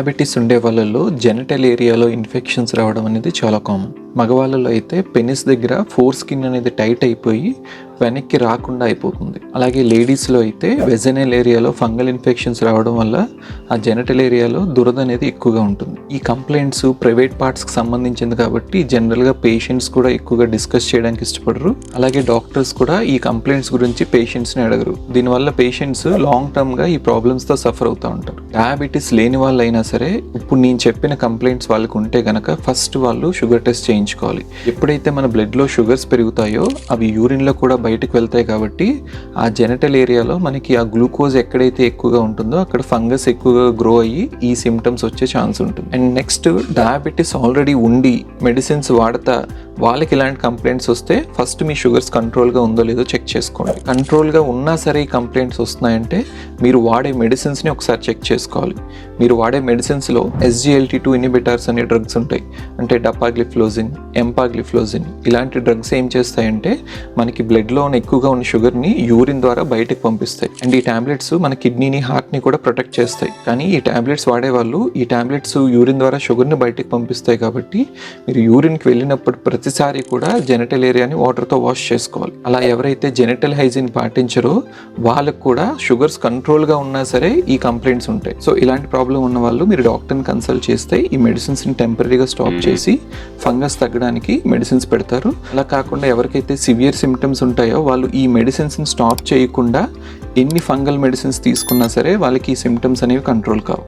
Diabetes ఉండే వాళ్ళలో genital ఏరియాలో ఇన్ఫెక్షన్స్ రావడం అనేది చాలా కామన్. మగవాళ్ళలో అయితే పెనిస్ దగ్గర ఫోర్ స్కిన్ అనేది టైట్ అయిపోయి వెనక్కి రాకుండా అయిపోతుంది. అలాగే లేడీస్లో అయితే వెజనల్ ఏరియాలో ఫంగల్ ఇన్ఫెక్షన్స్ రావడం వల్ల ఆ జెనిటల్ ఏరియాలో దురద అనేది ఎక్కువగా ఉంటుంది. ఈ కంప్లైంట్స్ ప్రైవేట్ పార్ట్స్కి సంబంధించింది కాబట్టి జనరల్గా పేషెంట్స్ కూడా ఎక్కువగా డిస్కస్ చేయడానికి ఇష్టపడరు. అలాగే డాక్టర్స్ కూడా ఈ కంప్లైంట్స్ గురించి పేషెంట్స్ని అడగరు. దీనివల్ల పేషెంట్స్ లాంగ్ టర్మ్గా ఈ ప్రాబ్లమ్స్తో సఫర్ అవుతూ ఉంటారు. డయాబెటీస్ లేని వాళ్ళు అయినా సరే ఇప్పుడు నేను చెప్పిన కంప్లైంట్స్ వాళ్ళకు ఉంటే గనక ఫస్ట్ వాళ్ళు షుగర్ టెస్ట్ చేయించుకోవాలి. ఎప్పుడైతే మన బ్లడ్లో షుగర్స్ పెరుగుతాయో అవి యూరిన్లో కూడా బయటకు వెళ్తాయి కాబట్టి ఆ జెనిటల్ ఏరియాలో మనకి ఆ గ్లూకోజ్ ఎక్కడైతే ఎక్కువగా ఉంటుందో అక్కడ ఫంగస్ ఎక్కువగా గ్రో అయ్యి ఈ సిమ్టమ్స్ వచ్చే ఛాన్స్ ఉంటుంది. అండ్ నెక్స్ట్, డయాబెటీస్ ఆల్రెడీ ఉండి మెడిసిన్స్ వాడతా వాళ్ళకి ఇలాంటి కంప్లైంట్స్ వస్తే ఫస్ట్ మీ షుగర్స్ కంట్రోల్గా ఉందో లేదో చెక్ చేసుకోండి. కంట్రోల్గా ఉన్నా సరే ఈ కంప్లైంట్స్ వస్తున్నాయంటే మీరు వాడే మెడిసిన్స్ని ఒకసారి చెక్ చేసుకోవాలి. మీరు వాడే మెడిసిన్స్లో SGLT2 ఇన్హిబిటర్స్ అనే డ్రగ్స్ ఉంటాయి. అంటే డపాగ్లిఫ్లోజిన్, ఎంపాగ్లిఫ్లోజిన్ ఇలాంటి డ్రగ్స్ ఏం చేస్తాయంటే మనకి బ్లడ్లో ఉన్న ఎక్కువగా ఉన్న షుగర్ని యూరిన్ ద్వారా బయటకు పంపిస్తాయి. అండ్ ఈ టాబ్లెట్స్ మన కిడ్నీని, హార్ట్ని కూడా ప్రొటెక్ట్ చేస్తాయి. కానీ ఈ టాబ్లెట్స్ వాడేవాళ్ళు ఈ టాబ్లెట్స్ యూరిన్ ద్వారా షుగర్ని బయటకు పంపిస్తాయి కాబట్టి మీరు యూరిన్కి వెళ్ళినప్పుడు ప్రతిసారి కూడా జెనిటల్ ఏరియాని వాటర్తో వాష్ చేసుకోవాలి. అలా ఎవరైతే జెనిటల్ హైజీన్ పాటించరో వాళ్ళకు కూడా షుగర్స్ కంట్రోల్గా ఉన్నా సరే ఈ కంప్లైంట్స్ ఉంటాయి. సో ఇలాంటి ప్రాబ్లం ఉన్న వాళ్ళు మీరు డాక్టర్ని కన్సల్ట్ చేస్తే ఈ మెడిసిన్స్ని టెంపరీగా స్టాప్ చేసి ఫంగస్ తగ్గడానికి మెడిసిన్స్ పెడతారు. అలా కాకుండా ఎవరికైతే సివియర్ సిమ్టమ్స్ ఉంటాయో వాళ్ళు ఈ మెడిసిన్స్ని స్టాప్ చేయకుండా ఎన్ని ఫంగల్ మెడిసిన్స్ తీసుకున్నా సరే వాళ్ళకి ఈ సిమ్టమ్స్ అనేవి కంట్రోల్ కావు.